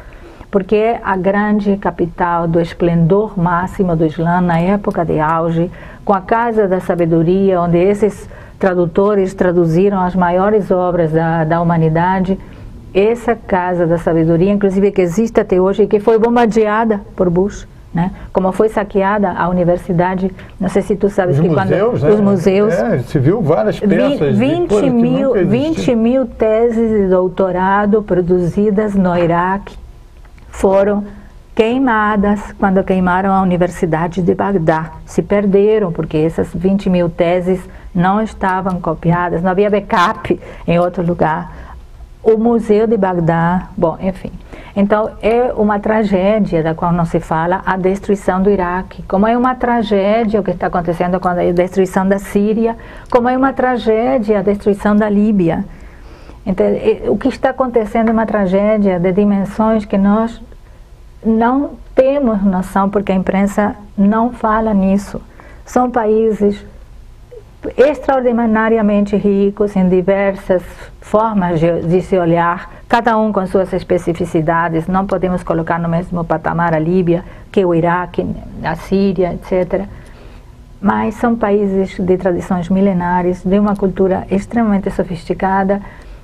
Porque é a grande capital do esplendor máximo do Islã na época de auge, com a Casa da Sabedoria, onde esses tradutores traduziram as maiores obras da humanidade. Essa Casa da Sabedoria, inclusive, que existe até hoje e que foi bombardeada por Bush, né? Como foi saqueada a universidade, não sei se tu sabes que museus, quando os museus, se viu várias peças 20 mil teses de doutorado produzidas no Iraque foram queimadas quando queimaram a Universidade de Bagdá. Se perderam, porque essas 20 mil teses não estavam copiadas, não havia backup em outro lugar. O Museu de Bagdá, bom, enfim. Então, é uma tragédia da qual não se fala a destruição do Iraque, como é uma tragédia o que está acontecendo com a destruição da Síria, como é uma tragédia a destruição da Líbia. Então, o que está acontecendo é uma tragédia de dimensões que nós não temos noção, porque a imprensa não fala nisso. São países extraordinariamente ricos em diversas formas de se olhar, cada um com suas especificidades. Não podemos colocar no mesmo patamar a Líbia que o Iraque, a Síria, etc. Mas são países de tradições milenares, de uma cultura extremamente sofisticada,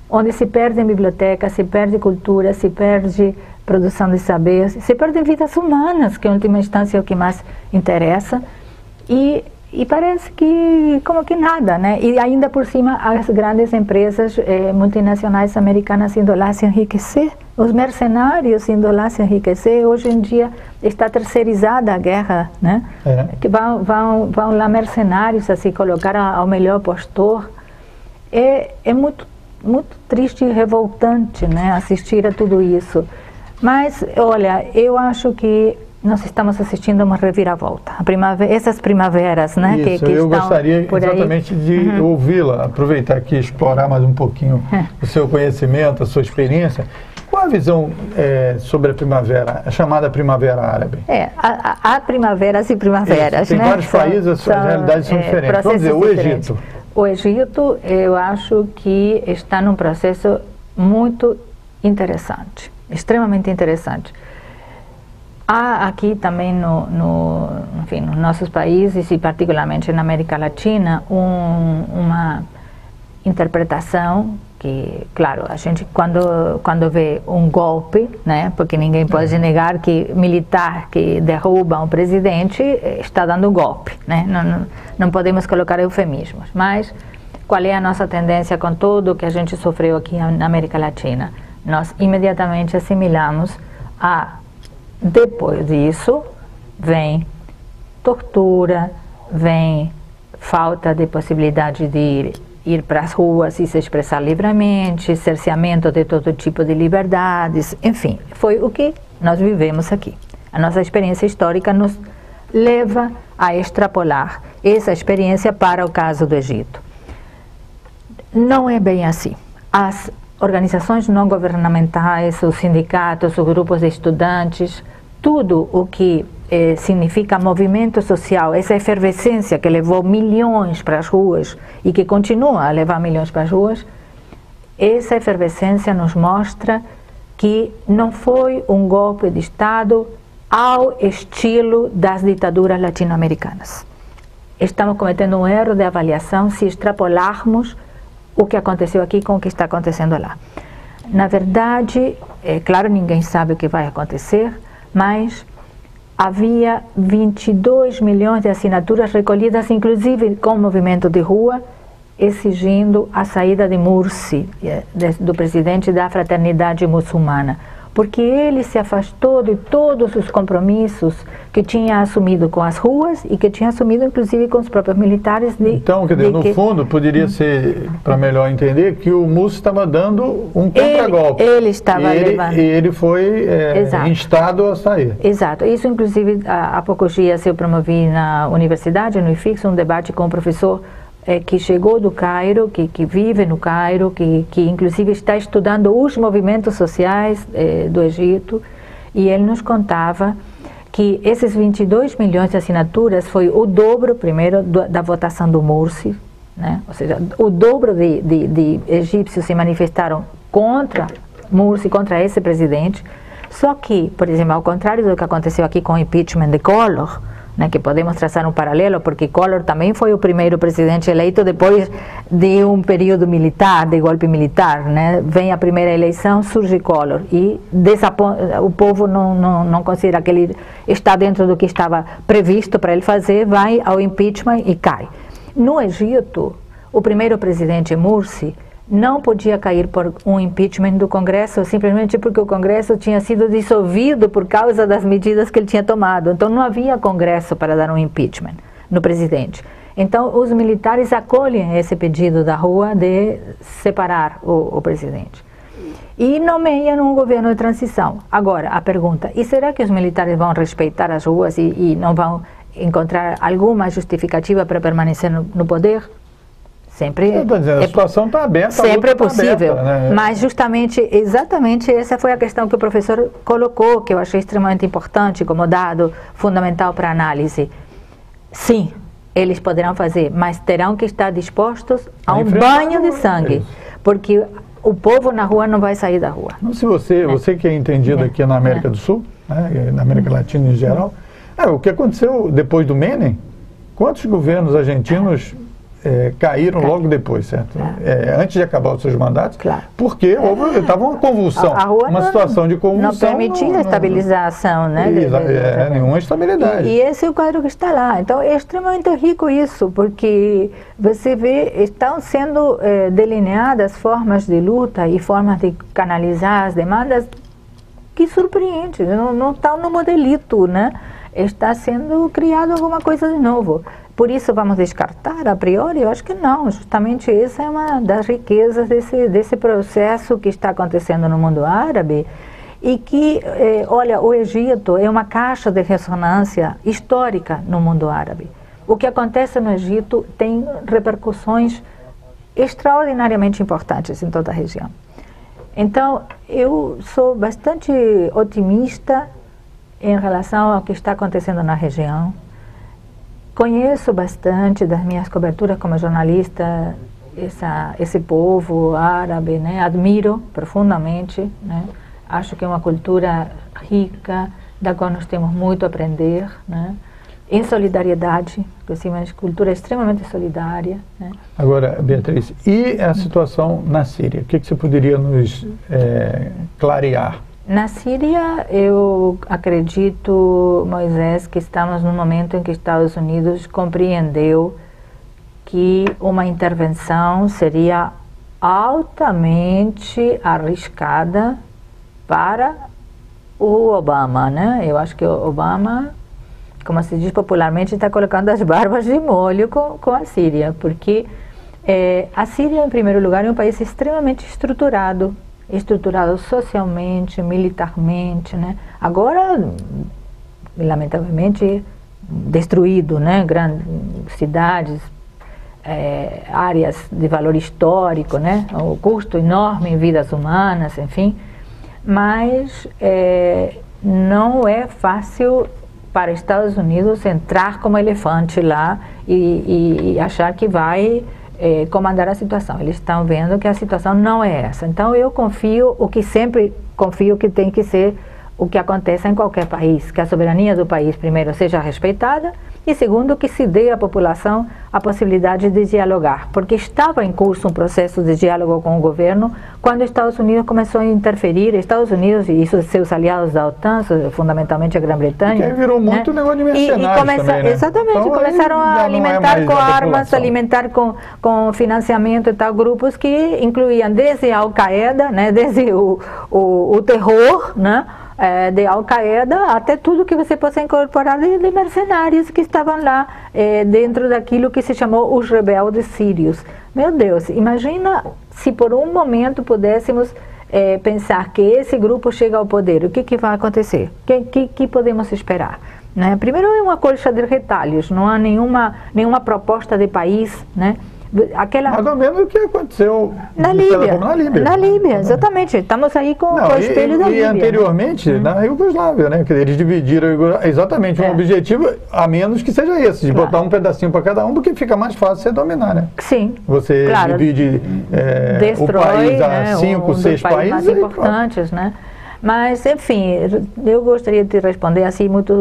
onde se perdem bibliotecas, se perde cultura, se perde produção de saber, se perdem vidas humanas, que em última instância é o que mais interessa, e parece que como que nada, né? E ainda por cima as grandes empresas multinacionais americanas indo lá se enriquecer, os mercenários indo lá se enriquecer. Hoje em dia está terceirizada a guerra, né? Que vão lá mercenários a se colocar ao melhor postor. É muito triste e revoltante, né, assistir a tudo isso. Mas, olha, eu acho que nós estamos assistindo a uma reviravolta. Essas primaveras, né, isso, que eu estão gostaria por exatamente de ouvi-la, aproveitar aqui e explorar mais um pouquinho o seu conhecimento, a sua experiência. Qual a visão sobre a primavera, a chamada primavera árabe? Há primaveras e primaveras, isso, tem né? Vários países, as suas realidades são diferentes. Vamos dizer, o Egito. O Egito, eu acho que está num processo muito interessante, extremamente interessante. Há aqui também enfim, nos nossos países e particularmente na América Latina uma interpretação porque, claro, a gente quando vê um golpe, né, porque ninguém pode negar que militar que derruba um presidente está dando golpe, né, não podemos colocar eufemismos, mas qual é a nossa tendência com tudo o que a gente sofreu aqui na América Latina? Nós imediatamente assimilamos depois disso, vem tortura, vem falta de possibilidade de ir para as ruas e se expressar livremente, cerceamento de todo tipo de liberdades, enfim, foi o que nós vivemos aqui. A nossa experiência histórica nos leva a extrapolar essa experiência para o caso do Egito. Não é bem assim. As organizações não governamentais, os sindicatos, os grupos de estudantes, tudo o que significa movimento social, essa efervescência que levou milhões para as ruas e que continua a levar milhões para as ruas, essa efervescência nos mostra que não foi um golpe de Estado ao estilo das ditaduras latino-americanas. Estamos cometendo um erro de avaliação se extrapolarmos o que aconteceu aqui com o que está acontecendo lá. Na verdade, é claro, ninguém sabe o que vai acontecer, mas havia 22 milhões de assinaturas recolhidas, inclusive com o movimento de rua, exigindo a saída de Mursi, do presidente da Fraternidade Muçulmana, porque ele se afastou de todos os compromissos que tinha assumido com as ruas e que tinha assumido inclusive com os próprios militares. Então, quer dizer, no fundo, poderia ser, para melhor entender, que o Mursi estava dando um contra-golpe. Ele estava levando. E ele foi instado a sair. Exato. Isso, inclusive, há poucos dias eu promovi na universidade, no IFIX, um debate com um professor que chegou do Cairo, que vive no Cairo, que inclusive está estudando os movimentos sociais do Egito, e ele nos contava que esses 22 milhões de assinaturas foi o dobro, primeiro, da votação do Mursi, né? Ou seja, o dobro de egípcios se manifestaram contra Mursi, contra esse presidente, só que, por exemplo, ao contrário do que aconteceu aqui com o impeachment de Collor, né, que podemos traçar um paralelo, porque Collor também foi o primeiro presidente eleito depois de um período militar, de golpe militar, né? Vem a primeira eleição, surge Collor e o povo não considera que ele está dentro do que estava previsto para ele fazer, vai ao impeachment e cai. No Egito, o primeiro presidente Mursi não podia cair por um impeachment do Congresso, simplesmente porque o Congresso tinha sido dissolvido por causa das medidas que ele tinha tomado. Então não havia Congresso para dar um impeachment no presidente. Então os militares acolhem esse pedido da rua de separar o presidente. E nomeiam um governo de transição. Agora, a pergunta, e será que os militares vão respeitar as ruas e não vão encontrar alguma justificativa para permanecer no poder? Sempre a situação está aberta. Sempre é possível, aberta, né? Mas justamente, exatamente essa foi a questão que o professor colocou, que eu achei extremamente importante, como dado fundamental para a análise. Sim, eles poderão fazer, mas terão que estar dispostos a um banho de sangue, porque o povo na rua não vai sair da rua. Não, se você que é entendido aqui na América do Sul, né, na América Latina em geral, o que aconteceu depois do Menem, quantos governos argentinos caíram logo depois, certo? Antes de acabar os seus mandatos, porque estava uma convulsão, uma situação de convulsão. Não permitia a estabilização, né? Nenhuma estabilidade. E esse é o quadro que está lá. Então é extremamente rico isso, porque você vê, estão sendo delineadas formas de luta e formas de canalizar as demandas que surpreende, não estão no modelito, né? Está sendo criado alguma coisa de novo. Por isso vamos descartar a priori? Eu acho que não, justamente essa é uma das riquezas desse processo que está acontecendo no mundo árabe e que, olha, o Egito é uma caixa de ressonância histórica no mundo árabe. O que acontece no Egito tem repercussões extraordinariamente importantes em toda a região. Então, eu sou bastante otimista em relação ao que está acontecendo na região. Conheço bastante das minhas coberturas como jornalista esse povo árabe, né? Admiro profundamente, né? Acho que é uma cultura rica, da qual nós temos muito a aprender, né? em solidariedade, porque é uma cultura extremamente solidária, né? Agora, Beatriz, e a situação na Síria? O que você poderia nos clarear? Na Síria, eu acredito, Moisés, que estamos num momento em que Estados Unidos compreendeu que uma intervenção seria altamente arriscada para o Obama, né? Eu acho que o Obama, como se diz popularmente, está colocando as barbas de molho com a Síria, porque a Síria, em primeiro lugar, é um país extremamente estruturado socialmente, militarmente, né? Agora, lamentavelmente, destruído, né? Grandes cidades, áreas de valor histórico, né? O custo enorme em vidas humanas, enfim, mas não é fácil para Estados Unidos entrar como elefante lá e achar que vai comandar a situação. Eles estão vendo que a situação não é essa. Então eu confio, o que sempre confio que tem que ser o que acontece em qualquer país, que a soberania do país, primeiro, seja respeitada, e segundo, que se dê à população a possibilidade de dialogar, porque estava em curso um processo de diálogo com o governo quando os Estados Unidos começou a interferir, Estados Unidos e seus aliados da OTAN, fundamentalmente a Grã-Bretanha. Que aí virou muito negócio de mercenários também, né? Exatamente, então, começaram a alimentar com armas, alimentar com financiamento e tal, grupos que incluíam desde a Al-Qaeda, né, desde o terror, né, de Al-Qaeda, até tudo que você possa incorporar de mercenários que estavam lá dentro daquilo que se chamou os rebeldes sírios. Meu Deus, imagina se por um momento pudéssemos pensar que esse grupo chega ao poder, o que vai acontecer? O que podemos esperar? Né? Primeiro, é uma colcha de retalhos, não há nenhuma proposta de país, né? Mais ou menos o que aconteceu na Líbia. Na Líbia, exatamente. Estamos aí com o espelho da Líbia. E anteriormente, na Iugoslávia, né? Eles dividiram exatamente um objetivo, a menos que seja esse, de botar um pedacinho para cada um, porque fica mais fácil você dominar, né? Sim. Você divide destrói, o país a né, 5, 6 países mais importantes, né? Mas, enfim, eu gostaria de responder assim muito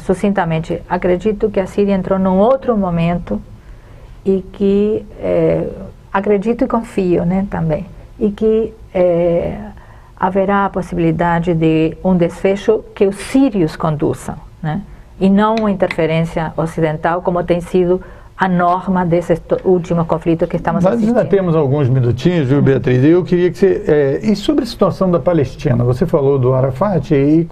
sucintamente. Acredito que a Síria entrou num outro momento e que acredito e confio, né, também, e que haverá a possibilidade de um desfecho que os sírios conduzam, né, e não uma interferência ocidental, como tem sido a norma desse último conflito que estamos assistindo. Nós ainda temos alguns minutinhos, viu, Beatriz? Eu queria que você... e sobre a situação da Palestina? Você falou do Arafat, e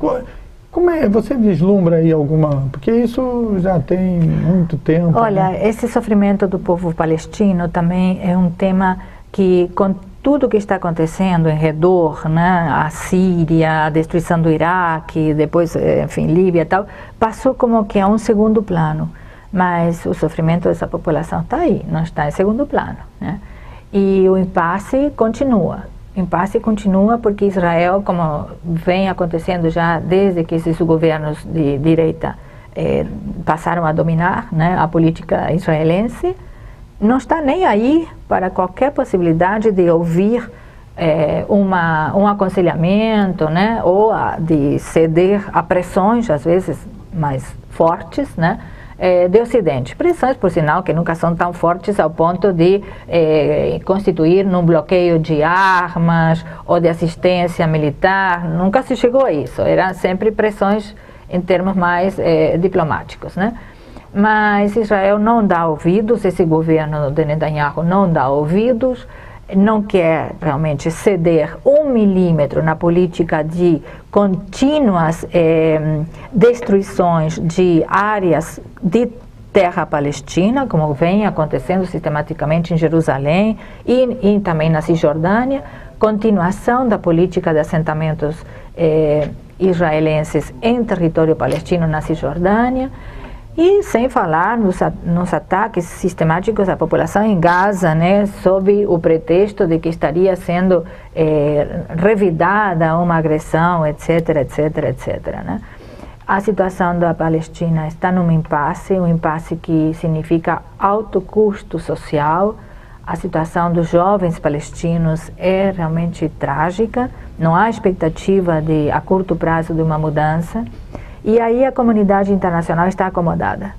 como você vislumbra aí alguma... Porque isso já tem muito tempo. Olha, né? Esse sofrimento do povo palestino também é um tema que, com tudo que está acontecendo em redor, né, a Síria, a destruição do Iraque, depois, enfim, Líbia e tal, passou como que a um segundo plano. Mas o sofrimento dessa população está aí, não está em segundo plano, né? E o impasse continua. O impasse continua porque Israel, como vem acontecendo já desde que esses governos de direita passaram a dominar, né, a política israelense, não está nem aí para qualquer possibilidade de ouvir um aconselhamento, né, ou de ceder a pressões, às vezes mais fortes, né, de Ocidente. Pressões, por sinal, que nunca são tão fortes ao ponto de constituir num bloqueio de armas ou de assistência militar. Nunca se chegou a isso. Eram sempre pressões em termos mais diplomáticos, né? Mas Israel não dá ouvidos, esse governo de Netanyahu não dá ouvidos, não quer realmente ceder 1 milímetro na política de contínuas destruições de áreas de terra palestina, como vem acontecendo sistematicamente em Jerusalém e também na Cisjordânia, continuação da política de assentamentos israelenses em território palestino na Cisjordânia, e sem falar nos ataques sistemáticos à população em Gaza, né, sob o pretexto de que estaria sendo revidada uma agressão, etc, etc, etc, né? A situação da Palestina está num impasse, um impasse que significa alto custo social. A situação dos jovens palestinos é realmente trágica, não há expectativa a curto prazo de uma mudança. E aí a comunidade internacional está acomodada.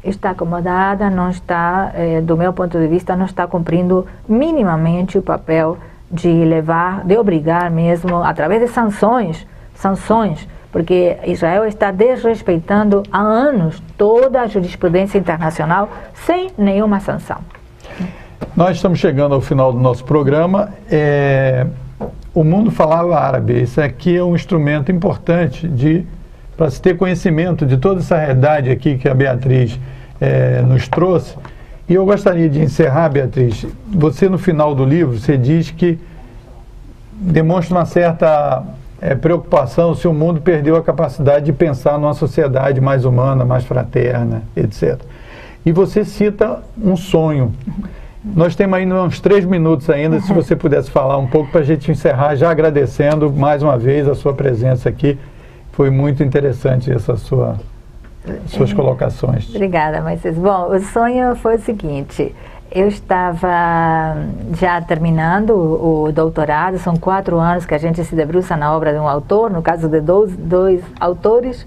Está acomodada, não está, do meu ponto de vista, não está cumprindo minimamente o papel de levar, de obrigar mesmo, através de sanções, porque Israel está desrespeitando há anos toda a jurisprudência internacional sem nenhuma sanção. Nós estamos chegando ao final do nosso programa. O mundo falava árabe. Isso aqui é um instrumento importante para se ter conhecimento de toda essa realidade aqui que a Beatriz nos trouxe. E eu gostaria de encerrar, Beatriz. Você, no final do livro, você diz que demonstra uma certa preocupação se o mundo perdeu a capacidade de pensar numa sociedade mais humana, mais fraterna, etc. E você cita um sonho. Nós temos ainda uns 3 minutos ainda, se você pudesse falar um pouco para a gente encerrar, já agradecendo mais uma vez a sua presença aqui. Foi muito interessante essas suas colocações. Obrigada, Moisés. Bom, o sonho foi o seguinte: eu estava já terminando o doutorado, são 4 anos que a gente se debruça na obra de um autor, no caso de dois autores.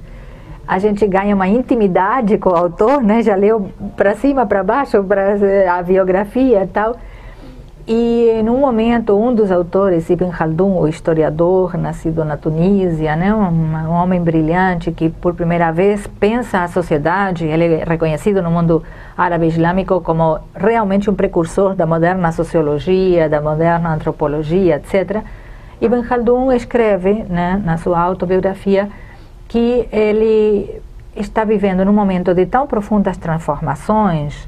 A gente ganha uma intimidade com o autor, né? Já leu para cima, para baixo, para a biografia e tal. E num momento, um dos autores, Ibn Khaldun, o historiador, nascido na Tunísia, né? Um homem brilhante que por primeira vez pensa a sociedade, ele é reconhecido no mundo árabe-islâmico como realmente um precursor da moderna sociologia, da moderna antropologia, etc. Ibn Khaldun escreve, né, na sua autobiografia, que ele está vivendo num momento de tão profundas transformações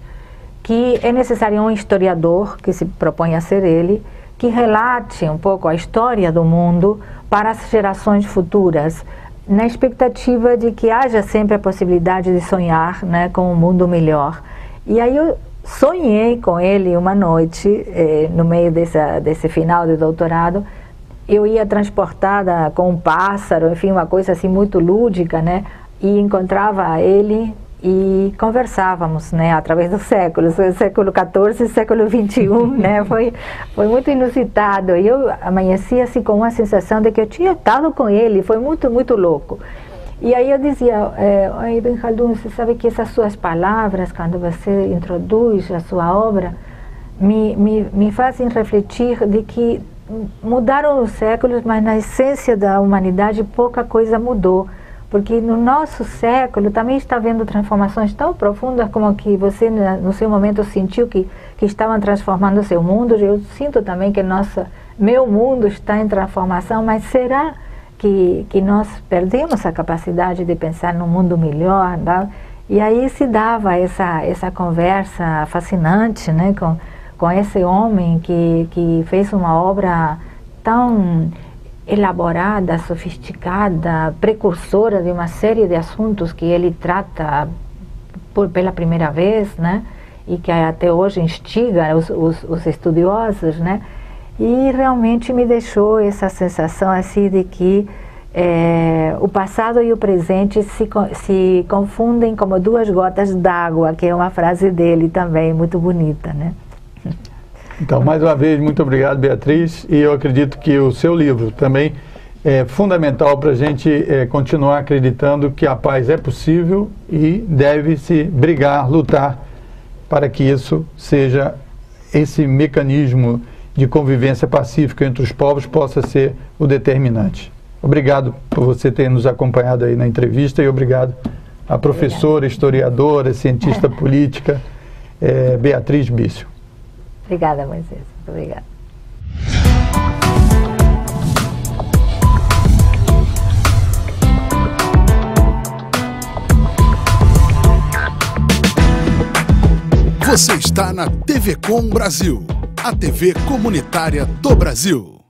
que é necessário um historiador, que se propõe a ser ele, que relate um pouco a história do mundo para as gerações futuras, na expectativa de que haja sempre a possibilidade de sonhar, né, com um mundo melhor. E aí eu sonhei com ele uma noite, no meio desse final de doutorado. Eu ia transportada com um pássaro, enfim, uma coisa assim muito lúdica, né? E encontrava ele e conversávamos, né? Através dos séculos, século XIV e século XXI, né? Foi muito inusitado. E eu amanheci assim com uma sensação de que eu tinha estado com ele, foi muito, muito louco. E aí eu dizia, Ibn Khaldun, você sabe que essas suas palavras, quando você introduz a sua obra, me fazem refletir de que mudaram os séculos, mas na essência da humanidade pouca coisa mudou, porque no nosso século também está havendo transformações tão profundas como que você no seu momento sentiu que estavam transformando o seu mundo. Eu sinto também que meu mundo está em transformação, mas será que nós perdemos a capacidade de pensar num mundo melhor, né? E aí se dava essa conversa fascinante, né, com esse homem que fez uma obra tão elaborada, sofisticada, precursora de uma série de assuntos que ele trata pela primeira vez, né? E que até hoje instiga os estudiosos, né? E realmente me deixou essa sensação assim de que o passado e o presente se confundem como 2 gotas d'água, que é uma frase dele também muito bonita, né? Então, mais uma vez, muito obrigado, Beatriz, e eu acredito que o seu livro também é fundamental para a gente continuar acreditando que a paz é possível e deve-se brigar, lutar para que isso seja, esse mecanismo de convivência pacífica entre os povos possa ser o determinante. Obrigado por você ter nos acompanhado aí na entrevista e obrigado à professora, historiadora, cientista política, Beatriz Bício. Obrigada, Moisés. Muito obrigada. Você está na TV Com Brasil, a TV comunitária do Brasil.